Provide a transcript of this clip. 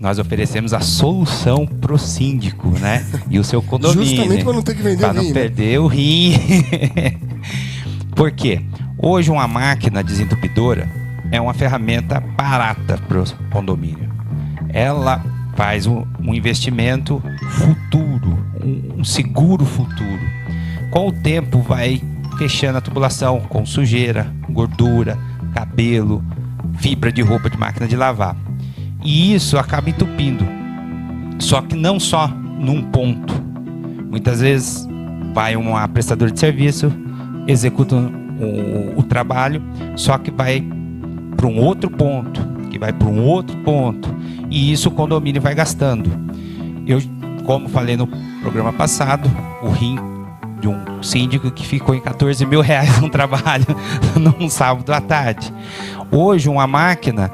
nós oferecemos a solução para o síndico, né? E o seu condomínio. Justamente para não ter que vender o rim. Para não perder o rim. Por quê? Hoje uma máquina desentupidora é uma ferramenta barata para o condomínio. Ela faz um investimento futuro, um seguro futuro. Com o tempo vai fechando a tubulação com sujeira, gordura, cabelo, fibra de roupa de máquina de lavar. E isso acaba entupindo. Só que não só num ponto. Muitas vezes vai uma prestadora de serviço, executa o trabalho, só que vai para um outro ponto, que vai para um outro ponto. E isso o condomínio vai gastando. Eu, como falei no programa passado, o rim de um síndico que ficou em R$14 mil no trabalho num sábado à tarde. Hoje uma máquina